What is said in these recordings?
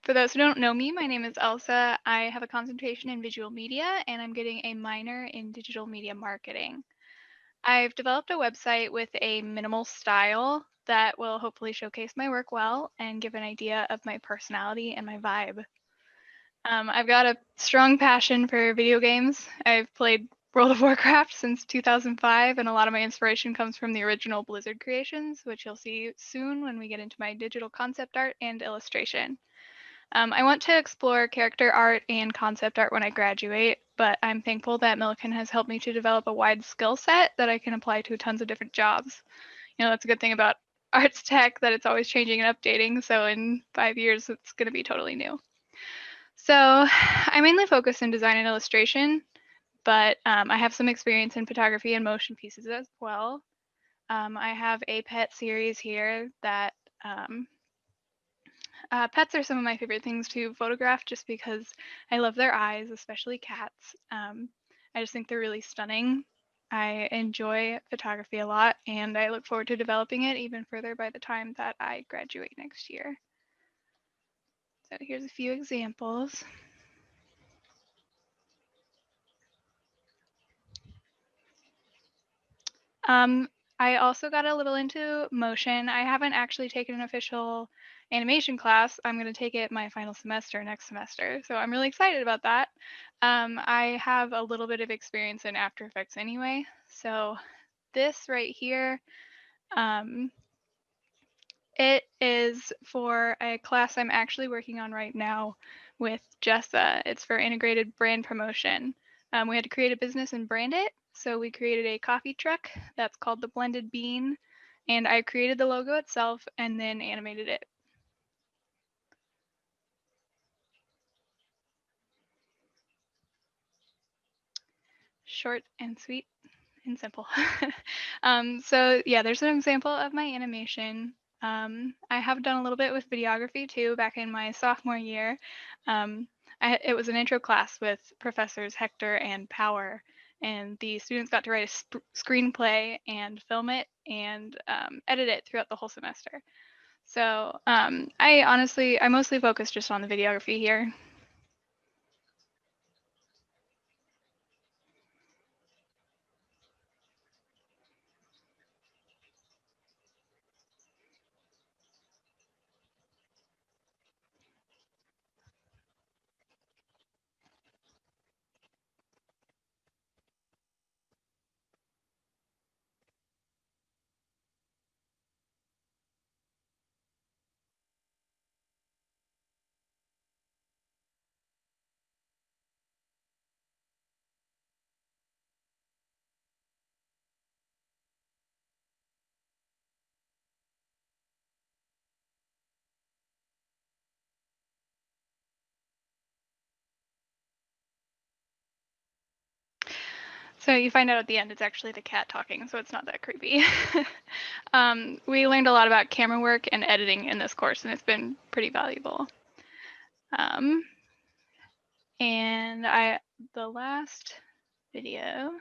For those who don't know me, my name is Elsa. I have a concentration in visual media and I'm getting a minor in digital media marketing. I've developed a website with a minimal style that will hopefully showcase my work well and give an idea of my personality and my vibe. I've got a strong passion for video games. I've played World of Warcraft since 2005, and a lot of my inspiration comes from the original Blizzard creations, which you'll see soon when we get into my digital concept art and illustration. I want to explore character art and concept art when I graduate, but I'm thankful that Millikan has helped me to develop a wide skill set that I can apply to tons of different jobs. That's a good thing about arts tech, that it's always changing and updating. So in 5 years, it's going to be totally new. So I mainly focus in design and illustration, but I have some experience in photography and motion pieces as well. I have a pet series here that pets are some of my favorite things to photograph just because I love their eyes, especially cats. I just think they're really stunning. I enjoy photography a lot, and I look forward to developing it even further by the time that I graduate next year. So here's a few examples. I also got a little into motion. I haven't actually taken an official animation class. I'm going to take it my final semester next semester. So I'm really excited about that. I have a little bit of experience in After Effects anyway. So this right here, it is for a class I'm actually working on right now with Jessa. It's for integrated brand promotion. We had to create a business and brand it. So we created a coffee truck that's called the Blended Bean, and I created the logo itself and then animated it. Short and sweet and simple. So yeah, there's an example of my animation. I have done a little bit with videography too back in my sophomore year. It was an intro class with professors Hector and Power, and the students got to write a screenplay and film it and edit it throughout the whole semester. So I mostly focus just on the videography here. So you find out at the end it's actually the cat talking, so it's not that creepy. We learned a lot about camera work and editing in this course, and it's been pretty valuable. Um, and the last video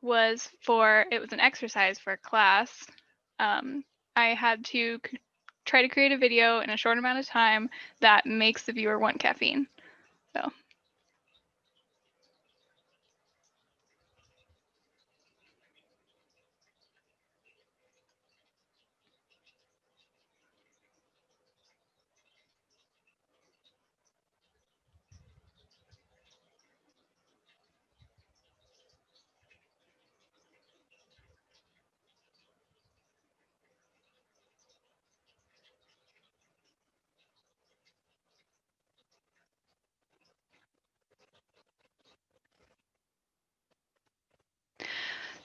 it was an exercise for class. I had to try to create a video in a short amount of time that makes the viewer want caffeine.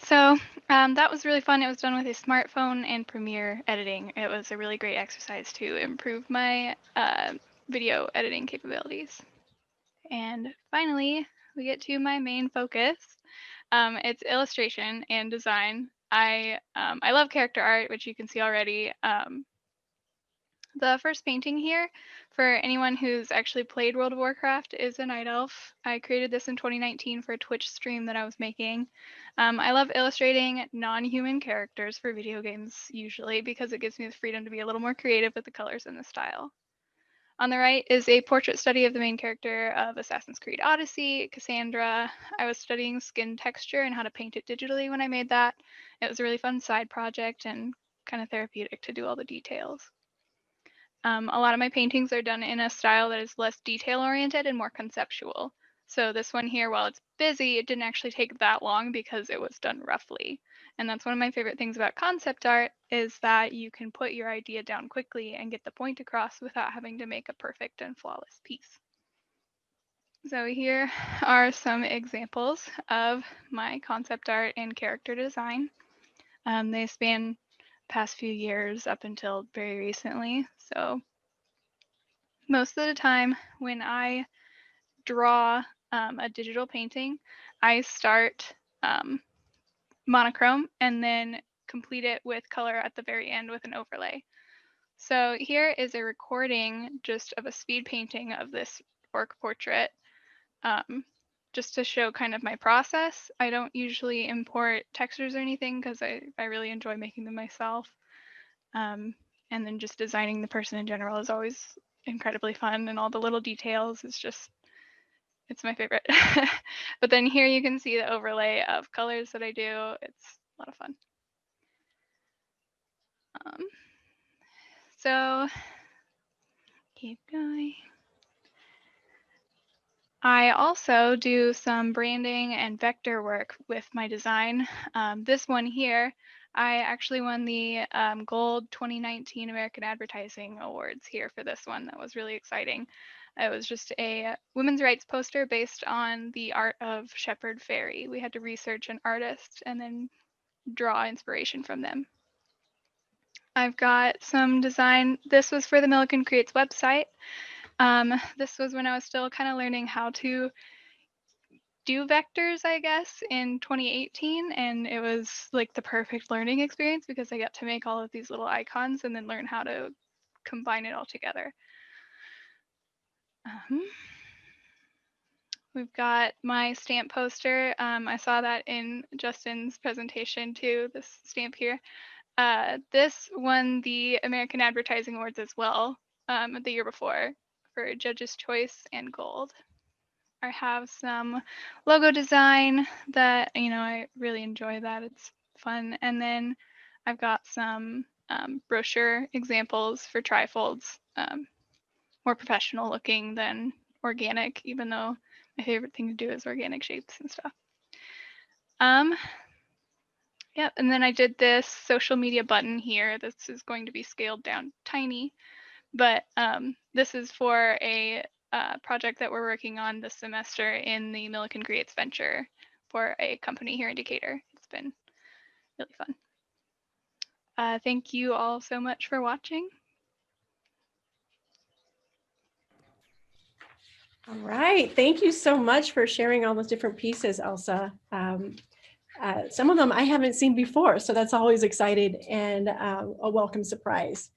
So that was really fun. It was done with a smartphone and Premiere editing. It was a really great exercise to improve my video editing capabilities. And finally, we get to my main focus. It's illustration and design. I love character art, which you can see already. The first painting here, for anyone who's actually played World of Warcraft, is a night elf. I created this in 2019 for a Twitch stream that I was making. I love illustrating non-human characters for video games usually because it gives me the freedom to be a little more creative with the colors and the style. On the right is a portrait study of the main character of Assassin's Creed Odyssey, Cassandra. I was studying skin texture and how to paint it digitally when I made that. It was a really fun side project and kind of therapeutic to do all the details. A lot of my paintings are done in a style that is less detail-oriented and more conceptual. So this one here, while it's busy, it didn't actually take that long because it was done roughly. And that's one of my favorite things about concept art is that you can put your idea down quickly and get the point across without having to make a perfect and flawless piece. So here are some examples of my concept art and character design. They span the past few years up until very recently. So most of the time when I draw a digital painting, I start monochrome and then complete it with color at the very end with an overlay. So here is a recording just of a speed painting of this orc portrait, just to show kind of my process. I don't usually import textures or anything because I really enjoy making them myself. And then just designing the person in general is always incredibly fun, and all the little details is just, it's my favorite. But then here you can see the overlay of colors that I do. It's a lot of fun. So keep going. I also do some branding and vector work with my design. This one here, I actually won the Gold 2019 American Advertising Awards here for this one. That was really exciting. It was just a women's rights poster based on the art of Shepard Fairey. We had to research an artist and then draw inspiration from them. I've got some design. This was for the Milliken Creates website. This was when I was still kind of learning how to do vectors, I guess, in 2018, and it was like the perfect learning experience because I got to make all of these little icons and then learn how to combine it all together. We've got my stamp poster. I saw that in Justin's presentation too, this stamp here. This won the American Advertising Awards as well the year before for Judge's Choice and Gold. I have some logo design that, I really enjoy that. It's fun. And then I've got some brochure examples for trifolds, more professional looking than organic, even though my favorite thing to do is organic shapes and stuff. Yep, and then I did this social media button here. This is going to be scaled down tiny, but this is for a project that we're working on this semester in the Milliken Creates venture for a company here in Decatur. It's been really fun. Thank you all so much for watching. All right, thank you so much for sharing all those different pieces, Elsa. Some of them I haven't seen before, so that's always exciting and a welcome surprise.